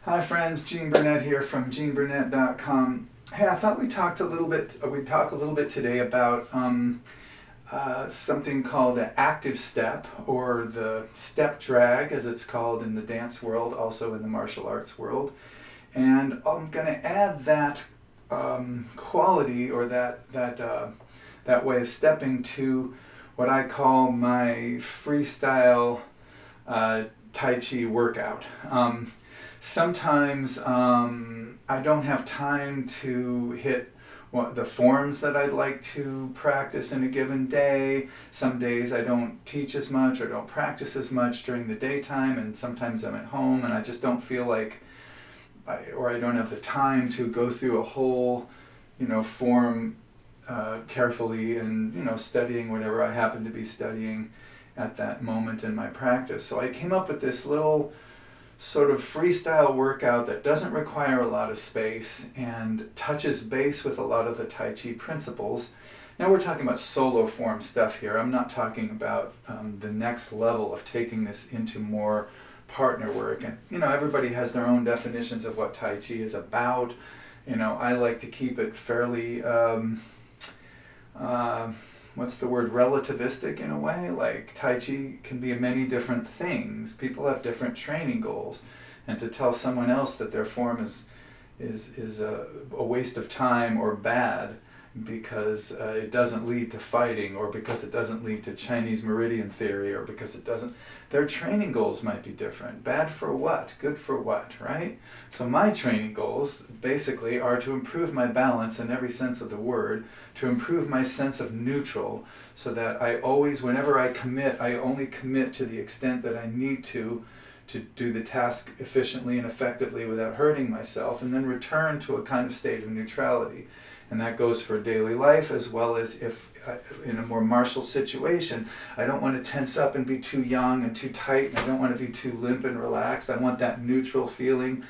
Hi friends, Gene Burnett here from geneburnett.com. Hey, I thought we'd talk a little bit today about something called the active step, or the step drag as it's called in the dance world, also in the martial arts world. And I'm going to add that quality, or that way of stepping, to what I call my freestyle Tai Chi workout. Sometimes I don't have time to hit the forms that I'd like to practice in a given day. Some days I don't teach as much or don't practice as much during the daytime, and sometimes I'm at home and I just don't feel like, or I don't have the time to go through a whole, form carefully and, studying whatever I happen to be studying at that moment in my practice. So I came up with this little sort of freestyle workout that doesn't require a lot of space and touches base with a lot of the Tai Chi principles. Now we're talking about solo form stuff here. I'm not talking about the next level of taking this into more partner work. And everybody has their own definitions of what Tai Chi is about. I like to keep it fairly what's the word, relativistic in a way. Like, Tai Chi can be many different things. People have different training goals, and to tell someone else that their form is a waste of time or bad because it doesn't lead to fighting, or because it doesn't lead to Chinese meridian theory, or because it doesn't, their training goals might be different. Bad for what? Good for what, right? So my training goals basically are to improve my balance in every sense of the word, to improve my sense of neutral, so that I always, whenever I commit, I only commit to the extent that I need to do the task efficiently and effectively without hurting myself, and then return to a kind of state of neutrality. And that goes for daily life, as well as if in a more martial situation. I don't want to tense up and be too young and too tight, and I don't want to be too limp and relaxed. I want that neutral feeling.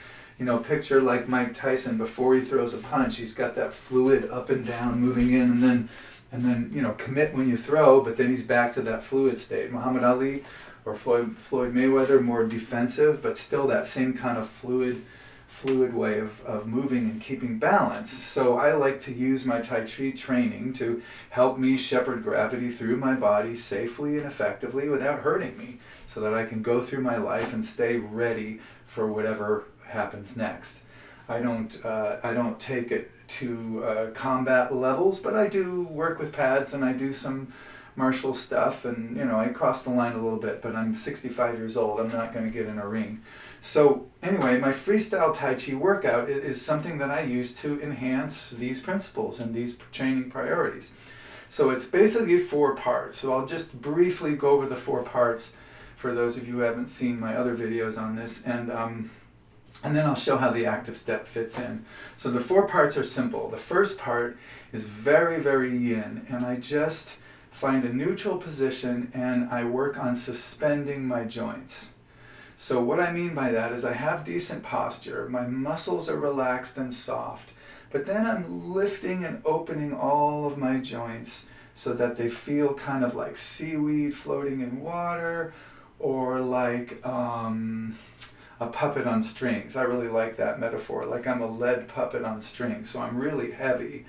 Picture like Mike Tyson before he throws a punch. He's got that fluid up and down moving in, and then commit when you throw, but then he's back to that fluid state. Muhammad Ali or Floyd Mayweather, more defensive, but still that same kind of fluid way of moving and keeping balance. So I like to use my Tai Chi training to help me shepherd gravity through my body safely and effectively without hurting me, so that I can go through my life and stay ready for whatever happens next. I don't take it to combat levels, but I do work with pads and I do some martial stuff, and I cross the line a little bit, but I'm 65 years old. I'm not going to get in a ring. So anyway, my freestyle Tai Chi workout is something that I use to enhance these principles and these training priorities. So it's basically 4 parts. So I'll just briefly go over the 4 parts for those of you who haven't seen my other videos on this, and then I'll show how the active step fits in. So the 4 parts are simple. The first part is very, very yin, and I just find a neutral position and I work on suspending my joints. So what I mean by that is I have decent posture, my muscles are relaxed and soft, but then I'm lifting and opening all of my joints so that they feel kind of like seaweed floating in water, or like a puppet on strings. I really like that metaphor, like I'm a lead puppet on strings. So I'm really heavy,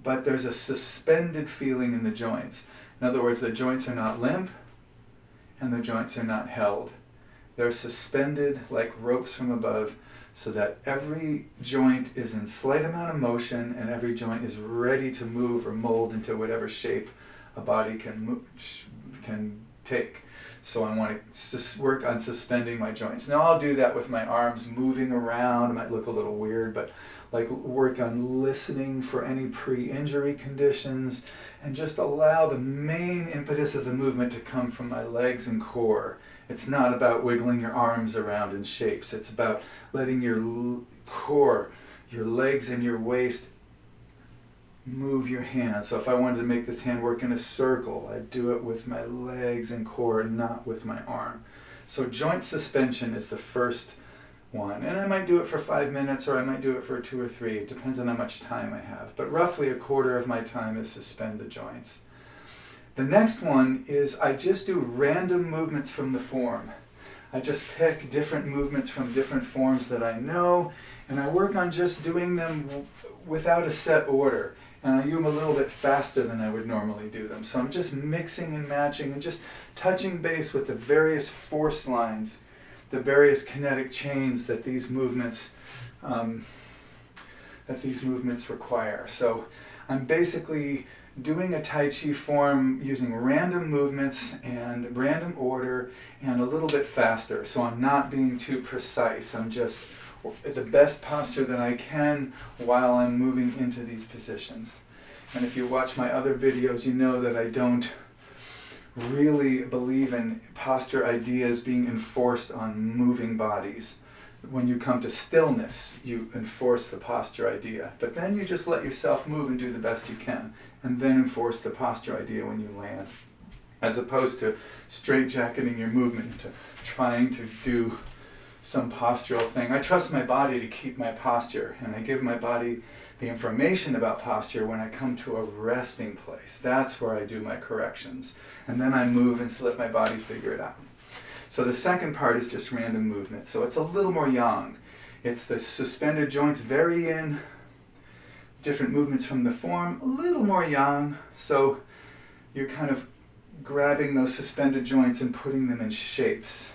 but there's a suspended feeling in the joints. In other words, the joints are not limp and the joints are not held. They're suspended like ropes from above, so that every joint is in slight amount of motion and every joint is ready to move or mold into whatever shape a body can take. So I want to work on suspending my joints. Now I'll do that with my arms moving around. It might look a little weird, but like work on listening for any pre-injury conditions, and just allow the main impetus of the movement to come from my legs and core. It's not about wiggling your arms around in shapes. It's about letting your core, your legs and your waist move your hands. So if I wanted to make this hand work in a circle, I'd do it with my legs and core, not with my arm. So joint suspension is the first one. And I might do it for 5 minutes, or I might do it for 2 or 3. It depends on how much time I have. But roughly a quarter of my time is suspend the joints. The next one is I just do random movements from the form. I just pick different movements from different forms that I know, and I work on just doing them without a set order. And I do them a little bit faster than I would normally do them. So I'm just mixing and matching and just touching base with the various force lines, the various kinetic chains that these movements require. So I'm basically doing a Tai Chi form using random movements and random order and a little bit faster. So I'm not being too precise. I'm just at the best posture that I can while I'm moving into these positions. And if you watch my other videos, you know that I don't really believe in posture ideas being enforced on moving bodies. When you come to stillness, you enforce the posture idea. But then you just let yourself move and do the best you can, and then enforce the posture idea when you land. As opposed to straitjacketing your movement into trying to do some postural thing. I trust my body to keep my posture, and I give my body the information about posture when I come to a resting place. That's where I do my corrections. And then I move and let my body figure it out. So the second part is just random movement. So it's a little more yang. It's the suspended joints, very yin, different movements from the form, a little more yang. So you're kind of grabbing those suspended joints and putting them in shapes,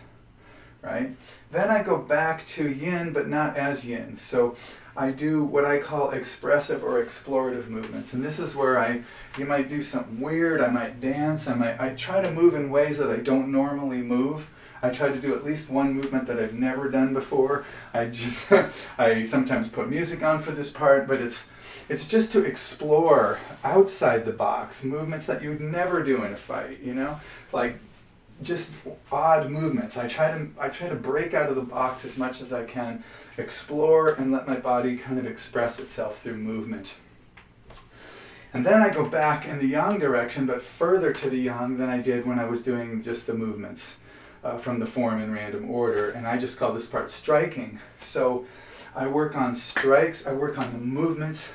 right? Then I go back to yin, but not as yin. So I do what I call expressive or explorative movements. And this is where you might do something weird, I might dance, I try to move in ways that I don't normally move. I try to do at least one movement that I've never done before. I sometimes put music on for this part, but it's just to explore outside the box, movements that you would never do in a fight, you know? Like just odd movements. I try to break out of the box as much as I can, explore and let my body kind of express itself through movement. And then I go back in the yang direction, but further to the yang than I did when I was doing just the movements from the form in random order. And I just call this part striking. So I work on strikes, I work on the movements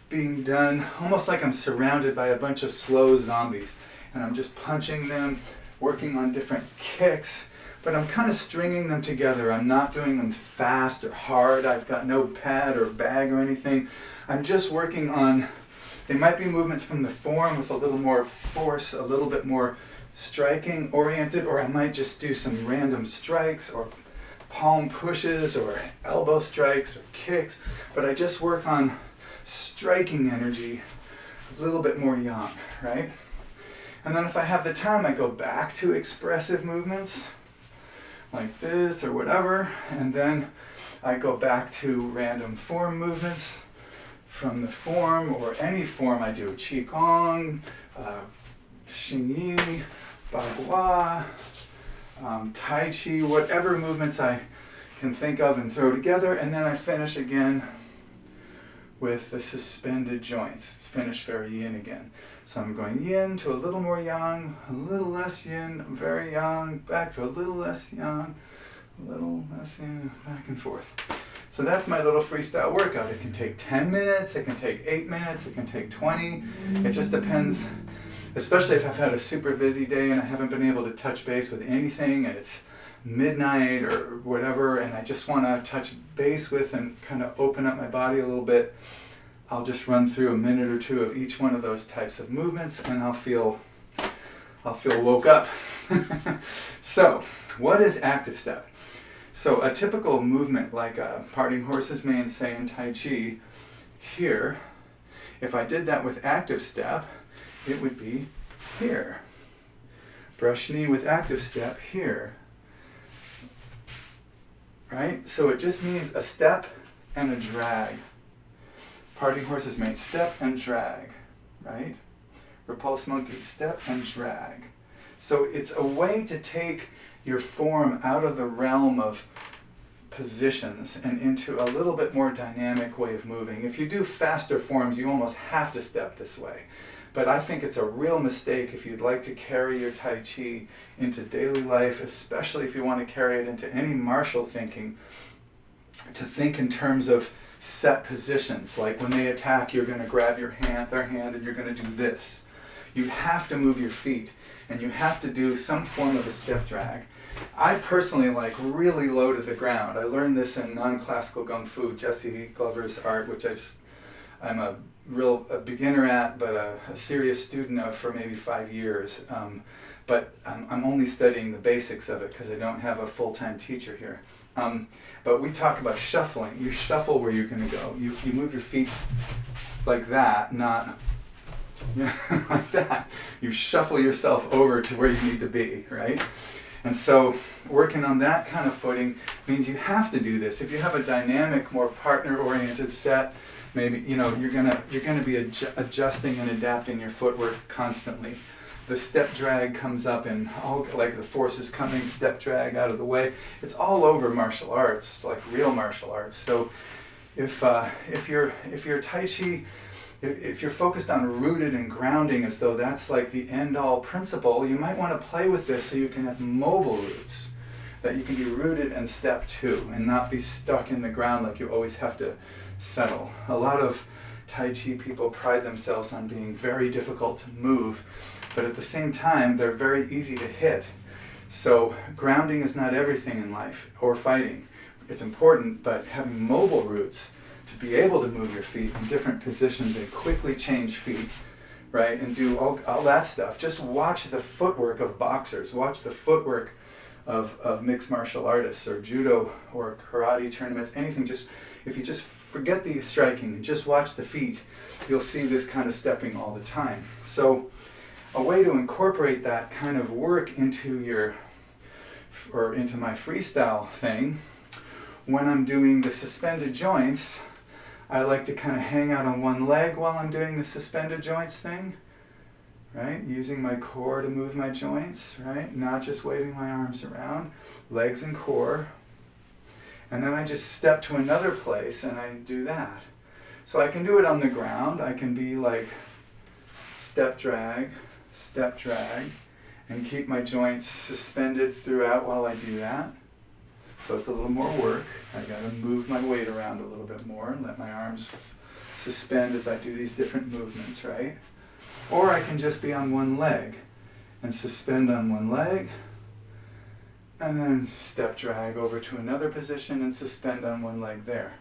being done almost like I'm surrounded by a bunch of slow zombies. And I'm just punching them, working on different kicks, but I'm kind of stringing them together. I'm not doing them fast or hard. I've got no pad or bag or anything. I'm just working on, they might be movements from the form with a little more force, a little bit more striking oriented, or I might just do some random strikes or palm pushes or elbow strikes or kicks, but I just work on striking energy, a little bit more yang, right? And then if I have the time, I go back to expressive movements, like this or whatever, and then I go back to random form movements from the form or any form I do, Qigong, Xingyi, Bagua, Tai Chi, whatever movements I can think of and throw together, and then I finish again with the suspended joints. Finish very yin again. So I'm going yin to a little more yang, a little less yin, very yang, back to a little less yang, a little less yin, back and forth. So that's my little freestyle workout. It can take 10 minutes, it can take 8 minutes, it can take 20. It just depends, especially if I've had a super busy day and I haven't been able to touch base with anything and it's midnight or whatever, and I just want to touch base with and kind of open up my body a little bit. I'll just run through a minute or two of each one of those types of movements and I'll feel woke up. So, what is active step? So a typical movement like a parting horse's mane, say in Tai Chi, here, if I did that with active step, it would be here. Brush knee with active step, here. Right? So it just means a step and a drag. Parting horse's mane, step and drag, right? Repulse monkey, step and drag. So it's a way to take your form out of the realm of positions and into a little bit more dynamic way of moving. If you do faster forms, you almost have to step this way. But I think it's a real mistake if you'd like to carry your Tai Chi into daily life, especially if you want to carry it into any martial thinking, to think in terms of set positions. Like when they attack, you're going to grab their hand, and you're going to do this. You have to move your feet, and you have to do some form of a step drag. I personally like really low to the ground. I learned this in non-classical Kung Fu, Jesse Glover's art, which I'm a beginner at, but a serious student of for maybe 5 years. But I'm only studying the basics of it because I don't have a full-time teacher here. But we talk about shuffling. You shuffle where you're going to go. You move your feet like that, not like that. You shuffle yourself over to where you need to be, right? And so working on that kind of footing means you have to do this. If you have a dynamic, more partner-oriented set, maybe you're gonna be adjusting and adapting your footwork constantly. The step drag comes up in all, like the force is coming, step drag out of the way. It's all over martial arts, like real martial arts. So if you're Tai Chi, if you're focused on rooted and grounding as though that's like the end-all principle, you might want to play with this so you can have mobile roots, that you can be rooted and step two and not be stuck in the ground like you always have to settle. A lot of Tai Chi people pride themselves on being very difficult to move, but at the same time, they're very easy to hit. So grounding is not everything in life or fighting. It's important, but having mobile roots to be able to move your feet in different positions and quickly change feet, right, and do all that stuff. Just watch the footwork of boxers, watch the footwork of mixed martial artists or judo or karate tournaments, anything. Just if you just forget the striking and just watch the feet, you'll see this kind of stepping all the time. So a way to incorporate that kind of work into my freestyle thing, when I'm doing the suspended joints, I like to kind of hang out on one leg while I'm doing the suspended joints thing, right? Using my core to move my joints, right? Not just waving my arms around, legs and core. And then I just step to another place and I do that. So I can do it on the ground. I can be like step drag, and keep my joints suspended throughout while I do that. So it's a little more work. I gotta move my weight around a little bit more and let my arms suspend as I do these different movements, right? Or I can just be on one leg and suspend on one leg and then step drag over to another position and suspend on one leg there.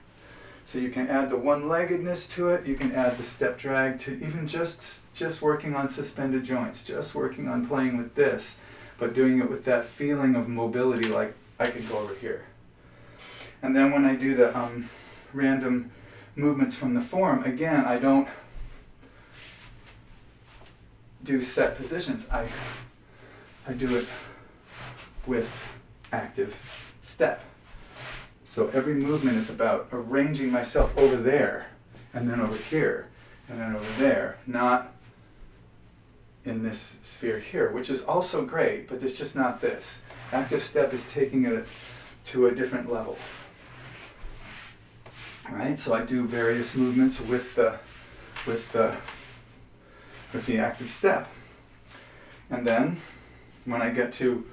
So you can add the one-leggedness to it, you can add the step drag to even just working on suspended joints, just working on playing with this, but doing it with that feeling of mobility, like I could go over here. And then when I do the random movements from the form, again, I don't do set positions. I do it with active step. So every movement is about arranging myself over there, and then over here, and then over there, not in this sphere here, which is also great, but it's just not this. Active step is taking it to a different level. All right, so I do various movements with the active step. And then when I get to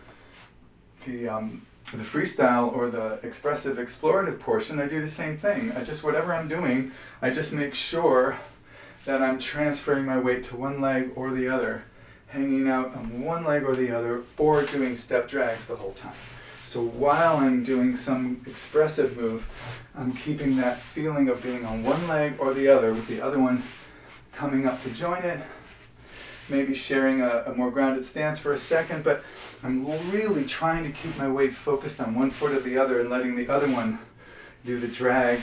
the freestyle or the expressive explorative portion, I do the same thing. Whatever I'm doing, I just make sure that I'm transferring my weight to one leg or the other, hanging out on one leg or the other, or doing step drags the whole time. So while I'm doing some expressive move, I'm keeping that feeling of being on one leg or the other, with the other one coming up to join it, maybe sharing a more grounded stance for a second, but I'm really trying to keep my weight focused on one foot or the other and letting the other one do the drag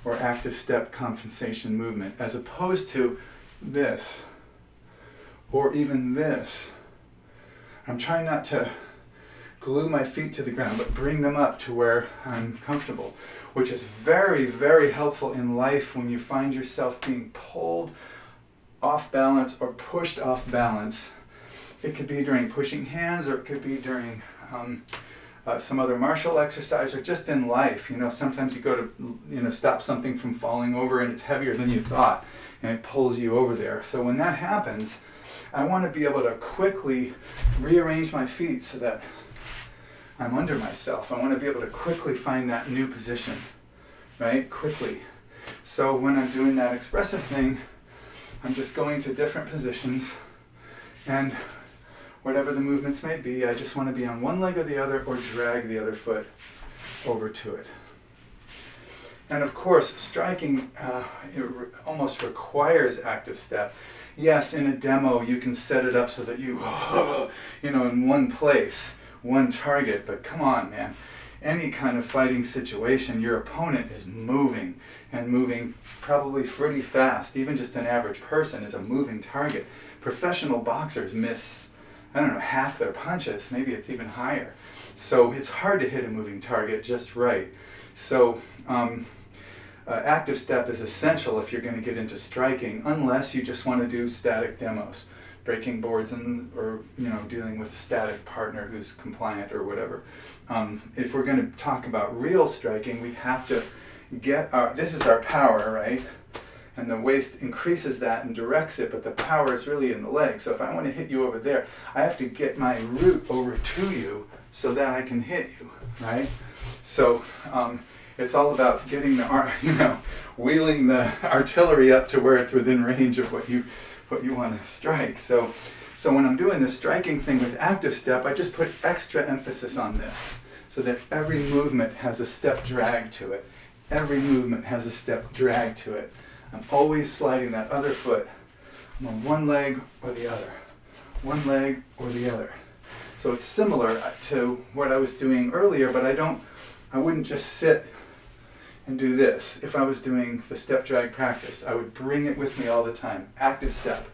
or active step compensation movement, as opposed to this or even this. I'm trying not to glue my feet to the ground, but bring them up to where I'm comfortable, which is very, very helpful in life when you find yourself being pulled off balance or pushed off balance. It could be during pushing hands, or it could be during some other martial exercise, or just in life. Sometimes you go to stop something from falling over and it's heavier than you thought and it pulls you over there. So when that happens, I want to be able to quickly rearrange my feet so that I'm under myself. I want to be able to quickly find that new position, right? Quickly. So when I'm doing that expressive thing, I'm just going to different positions and whatever the movements may be. I just want to be on one leg or the other, or drag the other foot over to it. And of course, striking almost requires active step. Yes, in a demo you can set it up so that you know, in one place, one target, but come on, man. Any kind of fighting situation, your opponent is moving, and moving probably pretty fast. Even just an average person is a moving target. Professional boxers miss, I don't know, half their punches, maybe it's even higher. So it's hard to hit a moving target just right. So active step is essential if you're going to get into striking, unless you just want to do static demos, breaking boards or dealing with a static partner who's compliant or whatever. If we're going to talk about real striking, we have to get this is our power, right? And the waist increases that and directs it, but the power is really in the leg. So if I want to hit you over there, I have to get my root over to you so that I can hit you, right? So it's all about getting the wheeling the artillery up to where it's within range of what you want to strike. So when I'm doing this striking thing with active step, I just put extra emphasis on this, so that every movement has a step drag to it. Every movement has a step drag to it. I'm always sliding that other foot. I'm on one leg or the other. One leg or the other. So it's similar to what I was doing earlier, but I wouldn't just sit and do this. If I was doing the step drag practice, I would bring it with me all the time. Active step.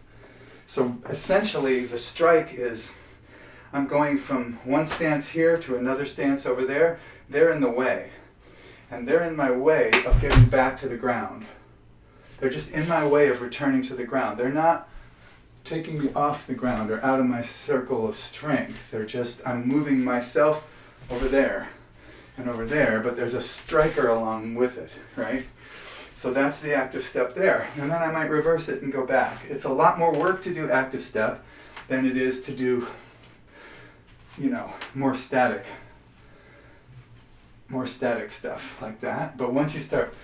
So essentially the strike is, I'm going from one stance here to another stance over there. They're in the way. And they're in my way of getting back to the ground. They're just in my way of returning to the ground. They're not taking me off the ground or out of my circle of strength. They're just, I'm moving myself over there and over there, but there's a striker along with it, right? So that's the active step there. And then I might reverse it and go back. It's a lot more work to do active step than it is to do, more static stuff like that. But once you start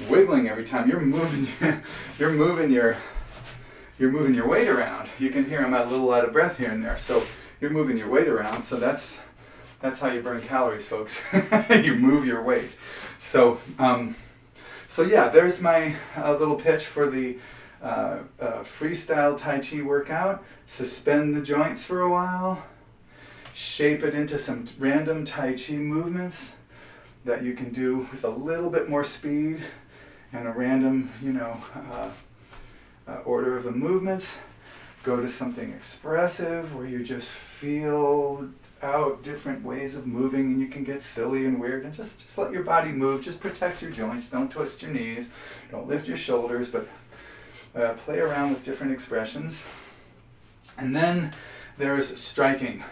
wiggling every time, you're moving your weight around. You can hear I'm a little out of breath here and there. So you're moving your weight around. So that's how you burn calories, folks. You move your weight. So yeah, there's my little pitch for the Freestyle T'ai-Chi workout. Suspend the joints for a while. Shape it into some random Tai Chi movements that you can do with a little bit more speed and a random, order of the movements. Go to something expressive where you just feel out different ways of moving, and you can get silly and weird, and just let your body move. Just protect your joints. Don't twist your knees. Don't lift your shoulders, but play around with different expressions. And then there's striking,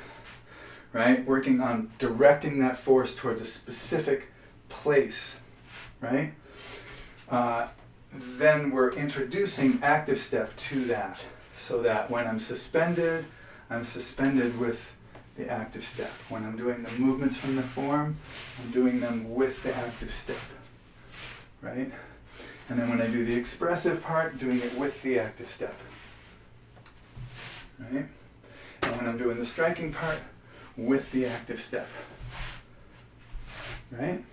right? Working on directing that force towards a specific place, right? Then we're introducing active step to that, so that when I'm suspended with the active step. When I'm doing the movements from the form, I'm doing them with the active step, right? And then when I do the expressive part, doing it with the active step, right? And when I'm doing the striking part, with the active step, right?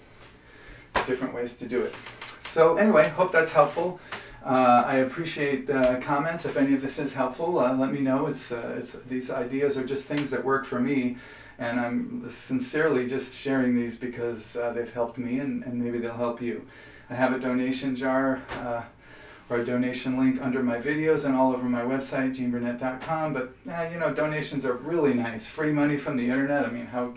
Different ways to do it. So anyway, hope that's helpful. I appreciate comments. If any of this is helpful, let me know. It's these ideas are just things that work for me, and I'm sincerely just sharing these because they've helped me, and maybe they'll help you. I have a donation jar or a donation link under my videos and all over my website, GeneBurnett.com. But donations are really nice. Free money from the internet. I mean, how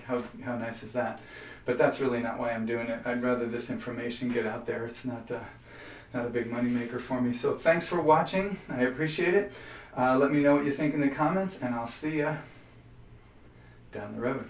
nice is that? But that's really not why I'm doing it. I'd rather this information get out there. It's not a big money maker for me. So thanks for watching. I appreciate it. Let me know what you think in the comments, and I'll see ya down the road.